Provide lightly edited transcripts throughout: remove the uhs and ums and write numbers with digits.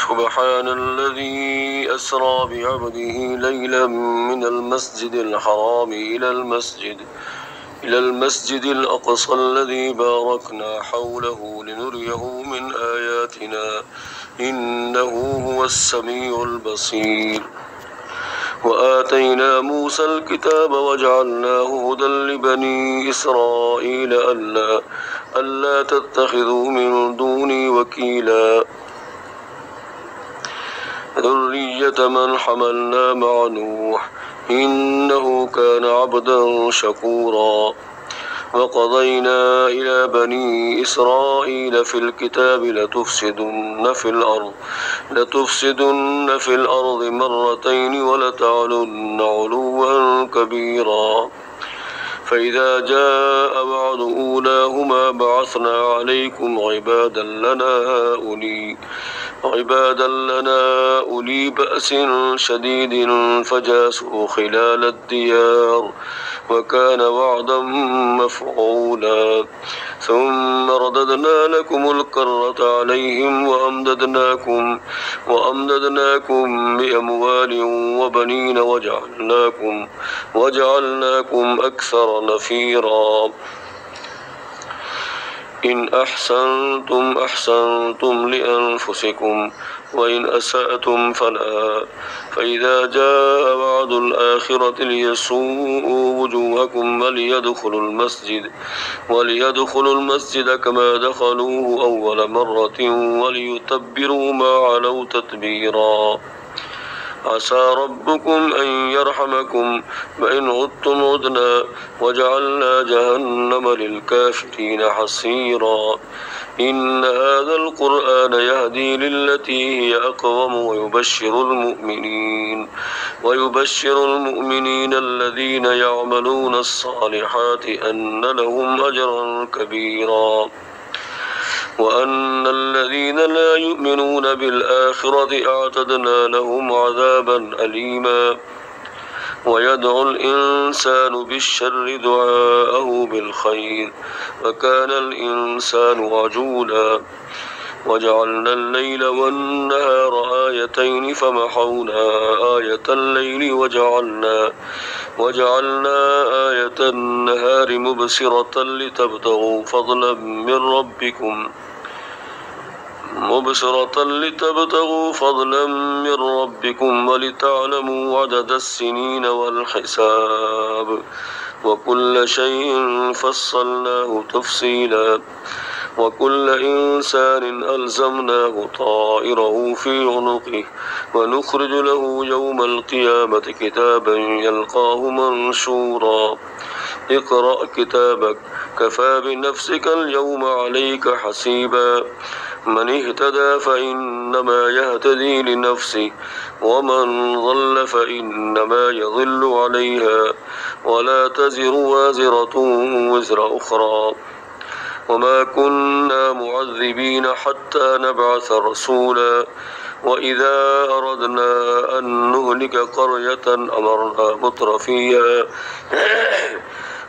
سبحان الذي أسرى بعبده ليلا من المسجد الحرام إلى المسجد الأقصى الذي باركنا حوله لنريه من آياتنا إنه هو السميع البصير. وآتينا موسى الكتاب وجعلناه هدى لبني إسرائيل ألا تتخذوا من دوني وكيلا ذرية من حملنا مع نوح إنه كان عبدا شكورا. وقضينا إلى بني إسرائيل في الكتاب لتفسدن في الأرض مرتين ولتعلن علوا كبيرا. فإذا جاء وعد أولاهما بعثنا عليكم عبادا لنا أولي بأس شديد فجاسوا خلال الديار وكان وعدا مفعولا. ثم رددنا لكم الكرة عليهم وأمددناكم بأموال وبنين وجعلناكم أكثر نفيرا. إن أحسنتم أحسنتم لأنفسكم وإن أسأتم فلها. فإذا جاء وعد الآخرة ليسوءوا وجوهكم وليدخلوا المسجد كما دخلوه أول مرة وليتبروا ما علوا تتبيرا. عسى ربكم أن يرحمكم وإن عدتم عدنا وجعلنا جهنم للكافرين حصيرا. إن هذا القرآن يهدي للتي هي أقوم ويبشر المؤمنين الذين يعملون الصالحات أن لهم أجرا كبيرا. وأن الذين لا يؤمنون بالآخرة أعتدنا لهم عذابا أليما. ويدعو الإنسان بالشر دعاءه بالخير وكان الإنسان عجولا. وجعلنا الليل والنهار آيتين فمحونا آية الليل وجعلنا آية النهار مبصرة لتبتغوا فضلا من ربكم ولتعلموا عدد السنين والحساب وكل شيء فصلناه تفصيلا. وكل إنسان ألزمناه طائره في عنقه ونخرج له يوم القيامة كتابا يلقاه منشورا. اقرأ كتابك كفى بنفسك اليوم عليك حسيبا. من اهتدى فإنما يهتدي لنفسه ومن ضل فإنما يضل عليها ولا تزر وازرة وزر أخرى. وما كنا معذبين حتى نبعث رسولا. وإذا أردنا أن نهلك قرية أمرنا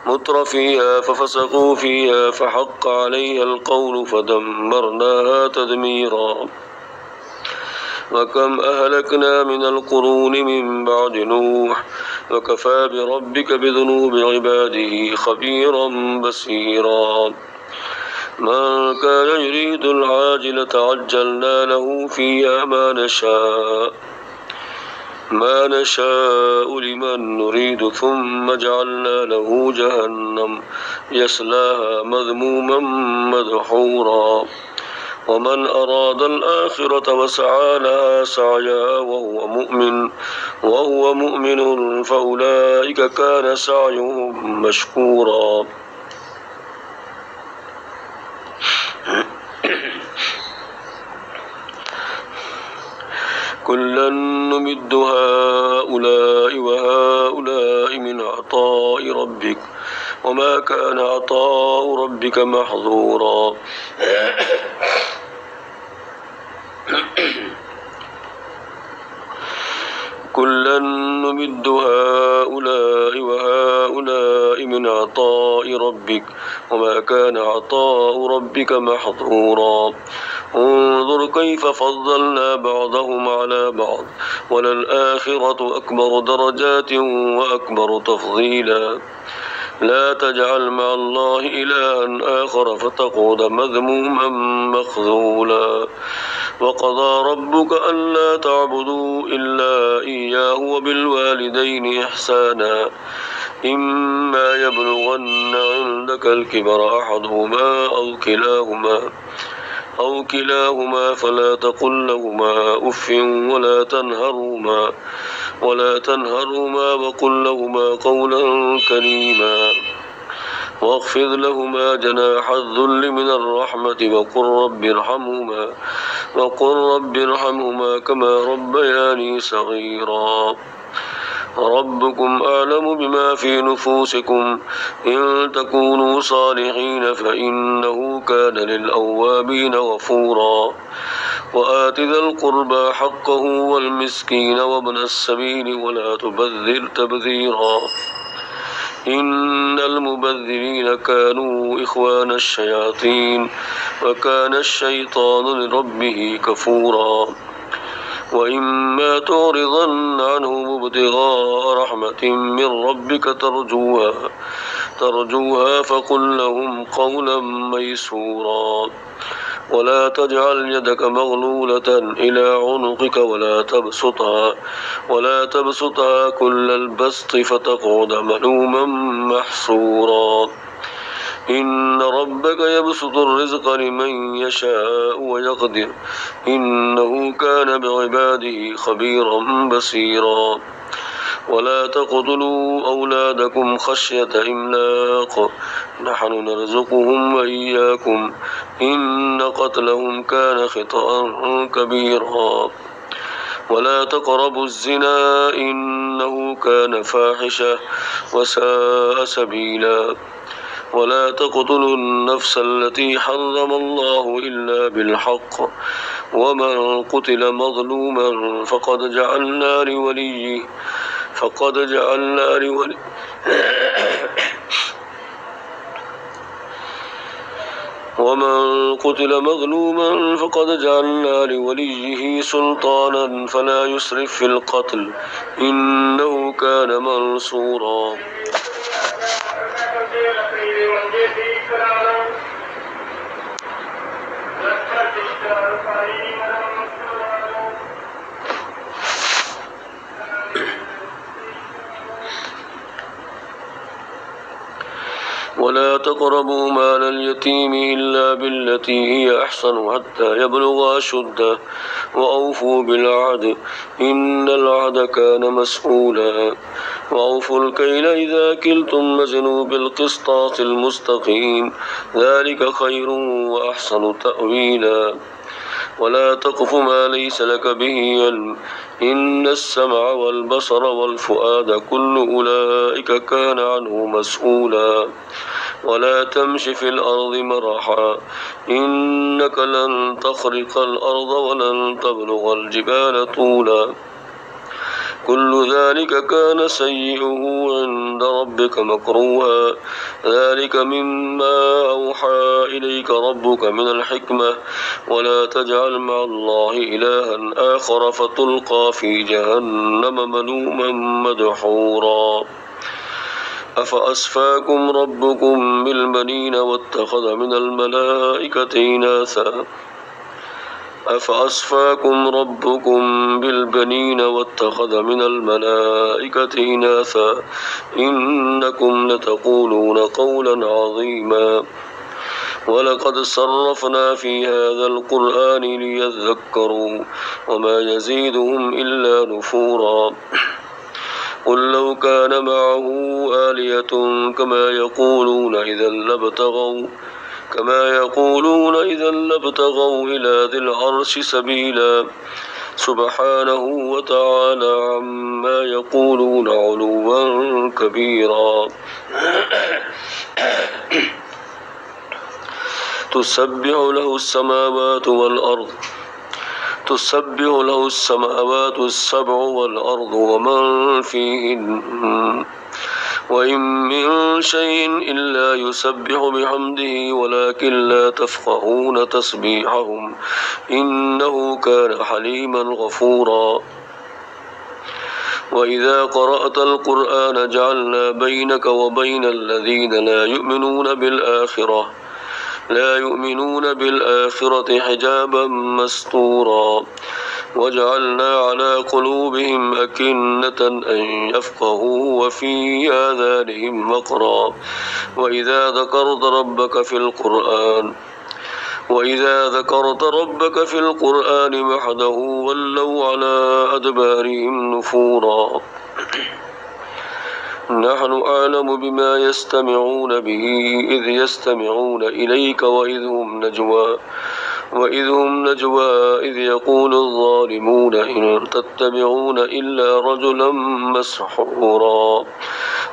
مترفيها ففسقوا فيها فحق عليها القول فدمرناها تدميرا. وكم أهلكنا من القرون من بعد نوح وكفى بربك بذنوب عباده خبيرا بصيرا. من كان يريد العاجلة عجلنا له فيها ما نشاء لمن نريد ثم جعلنا له جهنم يصلاها مذموما مدحورا. ومن أراد الآخرة وسعى لها سعيها وهو مؤمن فأولئك كان سعيهم مشكورا. كلا نمد هؤلاء وهؤلاء من عطاء ربك وما كان عطاء ربك محظورا. كلا نمد هؤلاء وهؤلاء من عطاء ربك وما كان عطاء ربك محظورا انظر كيف فضلنا بعضهم على بعض وللآخرة أكبر درجات وأكبر تفضيلا لا تجعل مع الله إلها آخر فتقعد مذموما مخذولا وقضى ربك ألا تعبدوا إلا إياه وبالوالدين إحسانا إما يبلغن عندك الكبر أحدهما أو كلاهما فلا تقل لهما أف ولا تنهرهما وقل لهما قولا كريما واخفض لهما جناح الذل من الرحمة وقل رب ارحمهما كما ربياني صغيرا ربكم أعلم بما في نفوسكم إن تكونوا صالحين فإنه كان للأوابين غفورا وآت ذا القربى حقه والمسكين وابن السبيل ولا تبذر تبذيرا إن المبذرين كانوا إخوان الشياطين وكان الشيطان لربه كفورا وإما تعرضن عنهم ابتغاء رحمة من ربك ترجوها فقل لهم قولا ميسورا ولا تجعل يدك مغلولة إلى عنقك ولا تبسطها كل البسط فتقعد ملوما محسورا إن ربك يبسط الرزق لمن يشاء ويقدر إنه كان بعباده خبيرا بصيرا ولا تقتلوا أولادكم خشية إملاق نحن نرزقهم وإياكم إن قتلهم كان خطأ كبيرا ولا تقربوا الزنا إنه كان فاحشة وساء سبيلا ولا تقتلوا النفس التي حرم الله إلا بالحق ومن قتل مظلوما فقد جعلنا لوليه سلطانا فلا يسرف في القتل إنه كان منصورا ولا تقربوا مال اليتيم إلا بالتي هي أحسن حتى يبلغ أشده وأوفوا بالعهد إن العهد كان مسؤولا وأوفوا الكيل إذا كلتم وزنوا بالقسطاس المستقيم ذلك خير وأحسن تأويلا ولا تقف ما ليس لك به علم إن السمع والبصر والفؤاد كل أولئك كان عنه مسؤولا ولا تمش في الأرض مرحا إنك لن تخرق الأرض ولن تبلغ الجبال طولا كل ذلك كان سيئه عند ربك مكروها ذلك مما أوحى إليك ربك من الحكمة ولا تجعل مع الله إلها آخر فتلقى في جهنم ملوما مدحورا أفأصفاكم ربكم بالبنين واتخذ من الملائكة إناثا إنكم لتقولون قولا عظيما ولقد صرفنا في هذا القرآن ليذكروا وما يزيدهم إلا نفورا قل لو كان معه آلية كما يقولون إذا لابتغوا إلى ذي العرش سبيلا سبحانه وتعالى عما يقولون علوا كبيرا تسبح له السماوات السبع والأرض ومن فيهن وإن من شيء إلا يسبح بحمده ولكن لا تفقهون تسبيحهم إنه كان حليما غفورا وإذا قرأت القرآن جعلنا بينك وبين الذين لا يؤمنون بالآخرة حجابا مستورا وجعلنا على قلوبهم أكنة أن يفقهوا وفي آذانهم وقرا وإذا ذكرت ربك في القرآن وحده ولوا على أدبارهم نفورا نحن أعلم بما يستمعون به إذ يستمعون إليك وإذ هم نجوى إذ يقول الظالمون إن تتبعون إلا رجلا مسحورا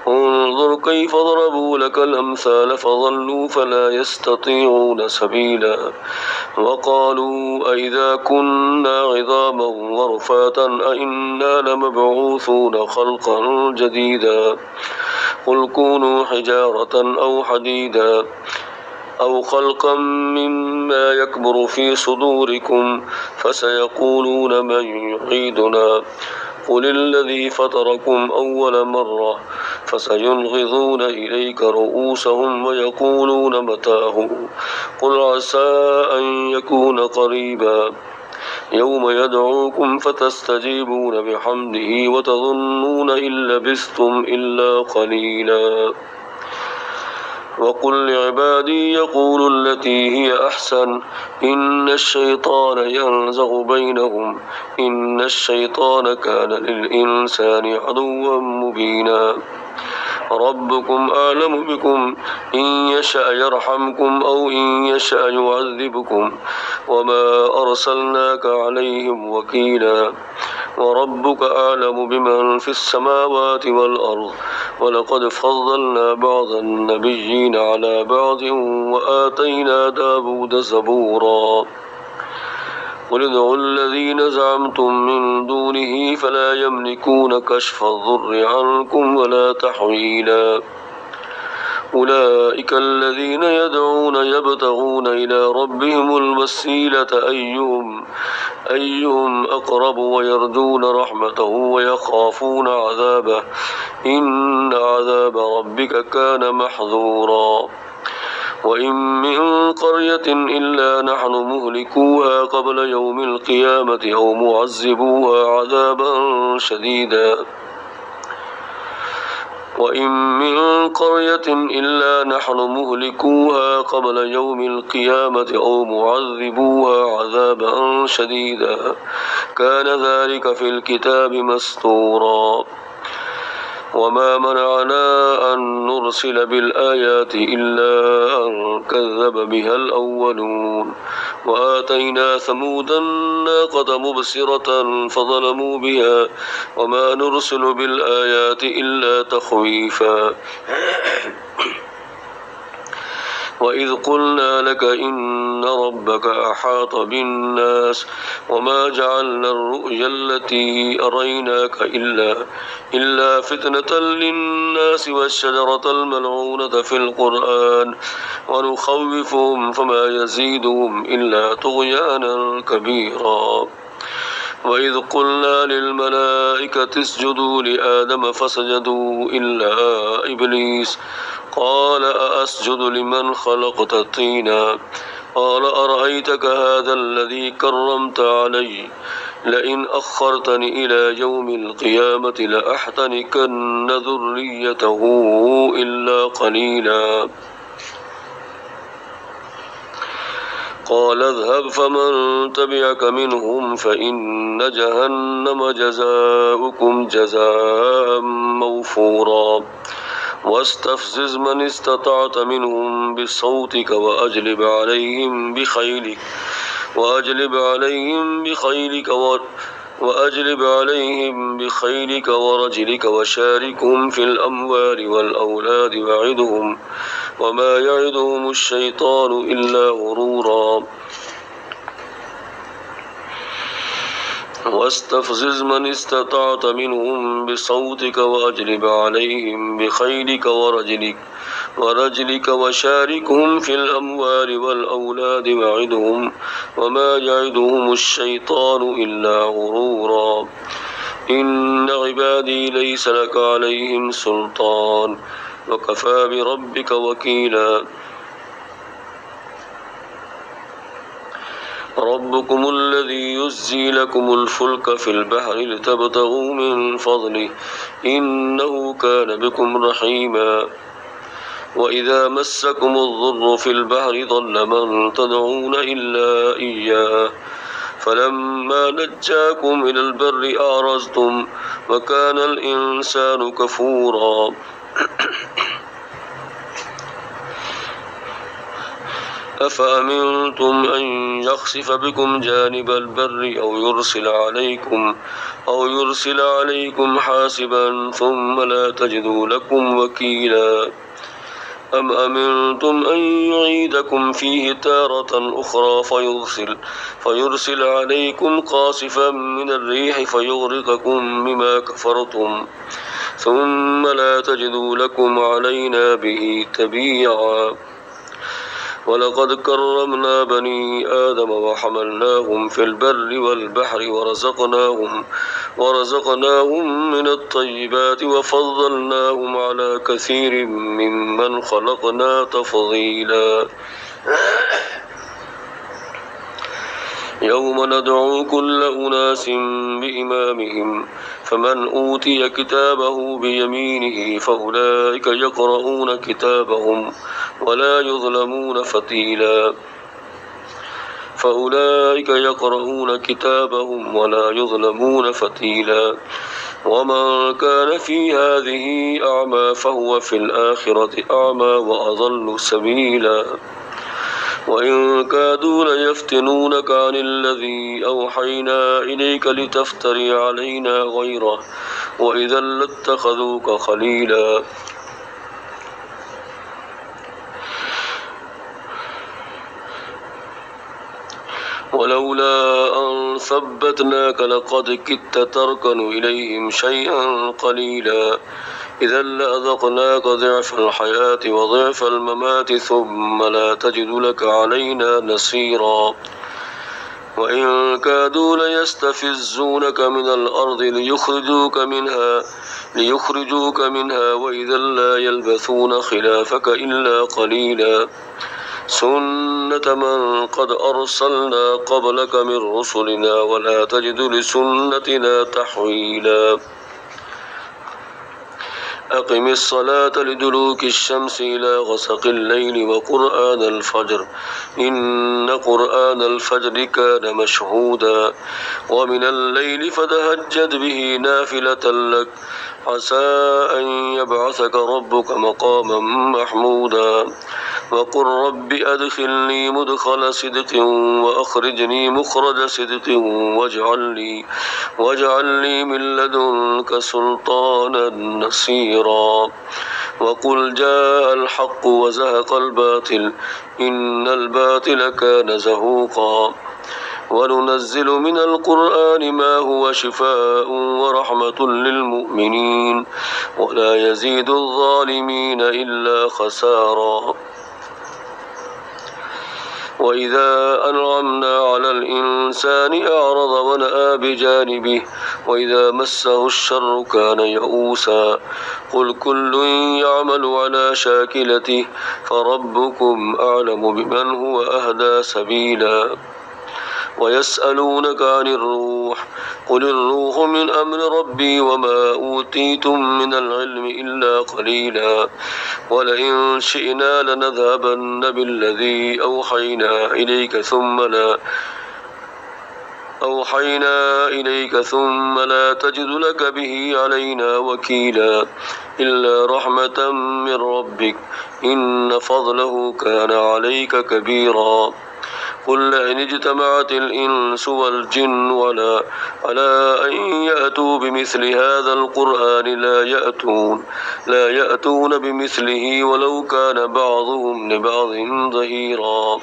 انظر كيف ضربوا لك الأمثال فضلوا فلا يستطيعون سبيلا وقالوا أئذا كنا عظاما ورفاتا أئنا لمبعوثون خلقا جديدا قل كونوا حجارة أو حديدا أو خلقا مما يكبر في صدوركم فسيقولون من يعيدنا قل الذي فطركم أول مرة فسينغضون إليك رؤوسهم ويقولون متاه قل عسى أن يكون قريبا يوم يدعوكم فتستجيبون بحمده وتظنون إن لبثتم إلا قليلا وقل لعبادي يقولوا التي هي أحسن إن الشيطان ينزغ بينهم إن الشيطان كان للإنسان عدوا مبينا ربكم أعلم بكم إن يشأ يرحمكم أو إن يشأ يعذبكم وما أرسلناك عليهم وكيلا وربك أعلم بمن في السماوات والأرض ولقد فضلنا بعض النبيين على بعض وآتينا داود زبورا قل ادعوا الذين زعمتم من دونه فلا يملكون كشف الضر عنكم ولا تحويلا أولئك الذين يدعون يبتغون إلى ربهم الوسيلة أيهم أقرب ويرجون رحمته ويخافون عذابه إن عذاب ربك كان محذورا وإن من قرية إلا نحن مهلكوها قبل يوم القيامة أو معذبوها عذابا شديدا وإن من قرية إلا نحن مهلكوها قبل يوم القيامة أو معذبوها عذابا شديدا كان ذلك في الكتاب مسطورا وما منعنا أن نرسل بالآيات إلا أن كذب بها الأولون وآتينا ثمود الناقة مبصرة فظلموا بها وما نرسل بالآيات إلا تخويفا وإذ قلنا لك إن ربك أحاط بالناس وما جعلنا الرؤيا التي أريناك إلا فتنة للناس والشجرة الملعونة في القرآن ونخوفهم فما يزيدهم إلا طغيانا كبيرا وإذ قلنا للملائكة اسجدوا لآدم فسجدوا إلا إبليس قال أأسجد لمن خلقت طينا قال أرأيتك هذا الذي كرمت علي لئن أخرتني إلى يوم القيامة لأحتنكن ذريته إلا قليلا قال اذهب فمن تبعك منهم فإن جهنم جزاؤكم جزاء موفورا واستفزز من استطعت منهم بصوتك وأجلب عليهم بخيلك ورجلك وشاركهم في الأموال والأولاد وعدهم وما يعدهم الشيطان إلا غرورا واستفزز من استطعت منهم بصوتك وأجلب عليهم بخيلك ورجلك وشاركهم في الأموال والأولاد وعدهم وما يعدهم الشيطان إلا غرورا إن عبادي ليس لك عليهم سلطان وكفى بربك وكيلا ربكم الذي يزجي لكم الفلك في البحر لتبتغوا من فضله إنه كان بكم رحيما وإذا مسكم الضر في البحر ضل من تدعون إلا إياه فلما نجاكم إلى البر أعرضتم وكان الإنسان كفورا أفأمنتم أن يخسف بكم جانب البر أو يرسل عليكم حاسبا ثم لا تجدوا لكم وكيلا أم أمنتم أن يعيدكم فيه تارة أخرى فيرسل عليكم قاصفا من الريح فيغرقكم بما كفرتم ثم لا تجدوا لكم علينا به تبيعا ولقد كرمنا بني آدم وحملناهم في البر والبحر ورزقناهم من الطيبات وفضلناهم على كثير ممن خلقنا تفضيلا يوم ندعو كل أناس بإمامهم فمن أوتي كتابه بيمينه فأولئك يقرؤون كتابهم ولا يظلمون فتيلا ومن كان في هذه أعمى فهو في الآخرة أعمى وأضل سبيلا وإن كادوا ليفتنونك عن الذي أوحينا إليك لتفتري علينا غيره وإذا لاتخذوك خليلا ولولا أن ثبتناك لقد كدت تركن إليهم شيئا قليلا إذا لأذقناك ضعف الحياة وضعف الممات ثم لا تجد لك علينا نصيرا وإن كادوا ليستفزونك من الأرض ليخرجوك منها وإذا لا يلبثون خلافك إلا قليلا سنة من قد أرسلنا قبلك من رسلنا ولا تجد لسنتنا تحويلا أقم الصلاة لدلوك الشمس إلى غسق الليل وقرآن الفجر إن قرآن الفجر كان مشهودا ومن الليل فتهجد به نافلة لك عسى أن يبعثك ربك مقاما محمودا وقل رب أدخلني مدخل صدق وأخرجني مخرج صدق واجعل لي من لدنك سلطانا نصيرا وقل جاء الحق وزهق الباطل إن الباطل كان زهوقا وننزل من القرآن ما هو شفاء ورحمة للمؤمنين ولا يزيد الظالمين إلا خسارا وإذا أنعمنا على الإنسان أعرض ونأى بجانبه وإذا مسه الشر كان يئوسا قل كل يعمل على شاكلته فربكم أعلم بمن هو أهدى سبيلا ويسألونك عن الروح قل الروح من أمر ربي وما أوتيتم من العلم إلا قليلا ولئن شئنا لنذهبن بالذي أوحينا إليك ثم لا تجد لك به علينا وكيلا إلا رحمة من ربك إن فضله كان عليك كبيرا قل لئن اجتمعت الإنس والجن على أن يأتوا بمثل هذا القرآن لا يأتون بمثله ولو كان بعضهم لبعض ظهيرا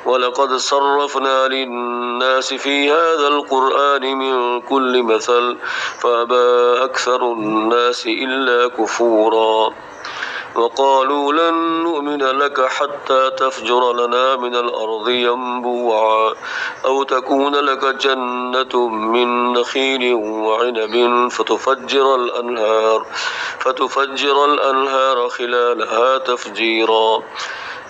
ولقد صرفنا للناس في هذا القرآن من كل مثل فأبى أكثر الناس إلا كفورا وقالوا لن نؤمن لك حتى تفجر لنا من الأرض ينبوعا أو تكون لك جنة من نخيل وعنب فتفجر الأنهار خلالها تفجيرا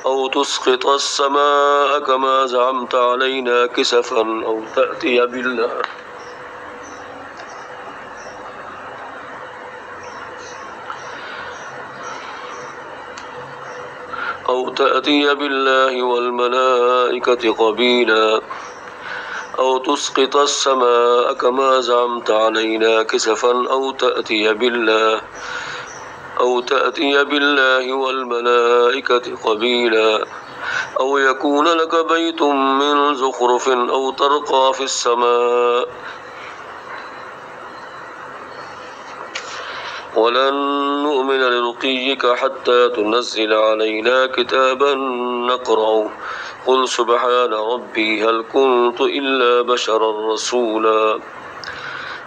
أو تسقط السماء كما زعمت علينا كسفا أو تأتي بالله والملائكة قبيلا أو تسقط السماء كما زعمت علينا كسفا أو تأتي بالله والملائكة قبيلا أو يكون لك بيت من زخرف أو ترقى في السماء ولن نؤمن لرقيك حتى تنزل علينا كتابا نقرأه قل سبحان ربي هل كنت إلا بشرا رسولا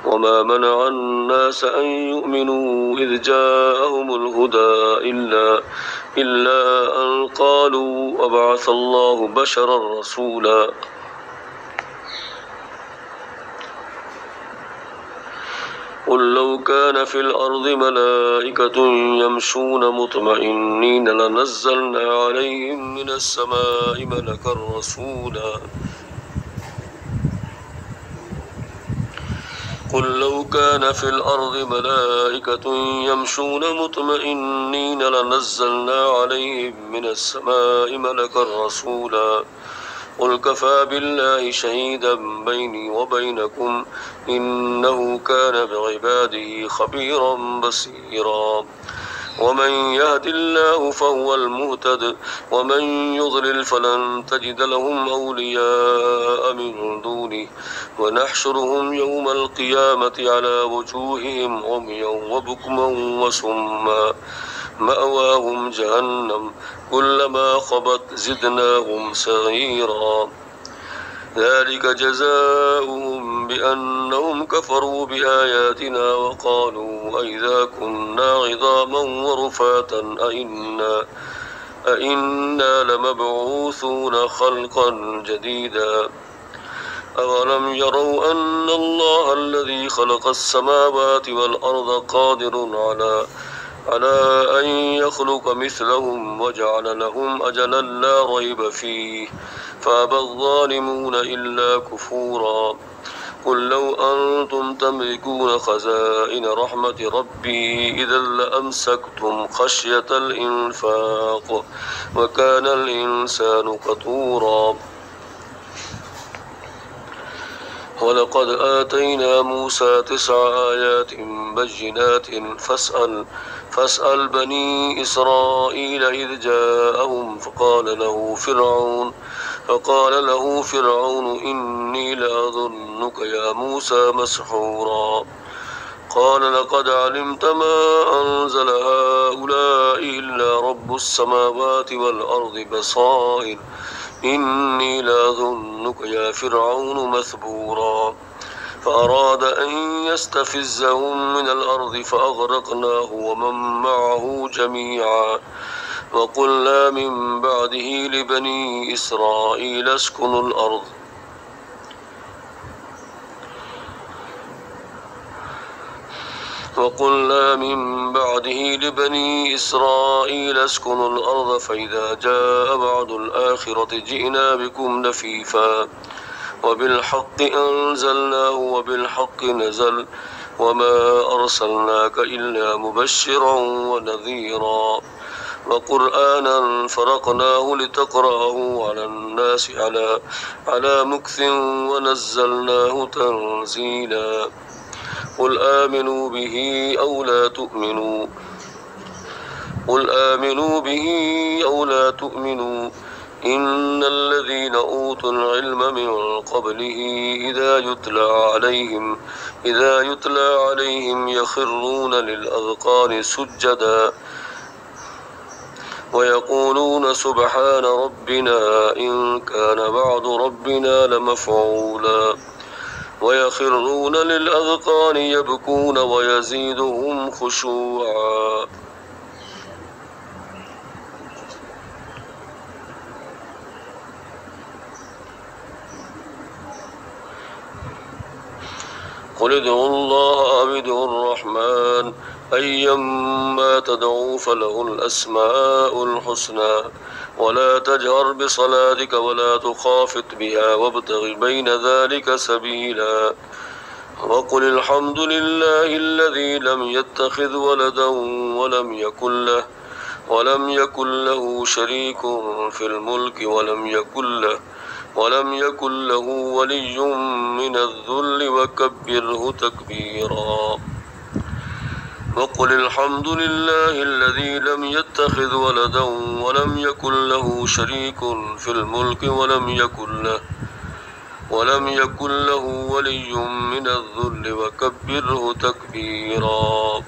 وما منع الناس أن يؤمنوا إذ جاءهم الهدى إلا أن قالوا أبعث الله بشرا رسولا قل لو كان في الأرض ملائكة يمشون مطمئنين لنزلنا عليهم من السماء ملكا رسولا قل لو كان في الأرض ملائكة يمشون مطمئنين لنزلنا عليهم من السماء ملكا رسولا قل كفى بالله شهيدا بيني وبينكم إنه كان بعباده خبيرا بصيرا ومن يهد الله فهو المهتد ومن يضلل فلن تجد لهم أولياء من دونه ونحشرهم يوم القيامة على وجوههم عميا وبكما وصما مأواهم جهنم كلما خبت زدناهم سعيرا ذلك جزاؤهم بأنهم كفروا بآياتنا وقالوا أئذا كنا عظاما ورفاتا أئنا لمبعوثون خلقا جديدا أولم يروا أن الله الذي خلق السماوات والأرض قادر على أن يخلق مثلهم وجعل لهم أجلا لا ريب فيه فأبى الظالمون إلا كفورا قل لو أنتم تملكون خزائن رحمة ربي إذا لأمسكتم خشية الإنفاق وكان الإنسان قتورا ولقد آتينا موسى 9 آيات بينات فاسأل بني إسرائيل إذ جاءهم فقال له فرعون إني لأظنك يا موسى مسحورا قال لقد علمت ما أنزل هؤلاء إلا رب السماوات والأرض بصائر إني لأظنك يا فرعون مثبورا فأراد أن يستفزهم من الأرض فأغرقناه ومن معه جميعا وقلنا من بعده لبني إسرائيل اسكنوا الأرض فإذا جاء بعد الآخرة جئنا بكم لفيفا وبالحق أنزلناه وبالحق نزل وما أرسلناك إلا مبشرا ونذيرا وقرآنا فرقناه لتقرأه على الناس على مكث ونزلناه تنزيلا قل آمنوا به أو لا تؤمنوا إن الذين أوتوا العلم من قبله إذا يتلى عليهم يخرون للأذقان سجدا ويقولون سبحان ربنا إن كان وعد ربنا لمفعولا ويخرون للأذقان يبكون ويزيدهم خشوعا. قل ادعوا الله أو ادعوا الرحمن أيما تدعوا فله الأسماء الحسنى ولا تجهر بصلاتك ولا تخافت بها وابتغ بين ذلك سبيلا وقل الحمد لله الذي لم يتخذ ولدا ولم يكن له شريك في الملك ولم يكن له ولي من الذل وكبره تكبيرا. وقل الحمد لله الذي لم يتخذ ولدا ولم يكن له شريك في الملك ولم يكن له ولي من الذل وكبره تكبيرا.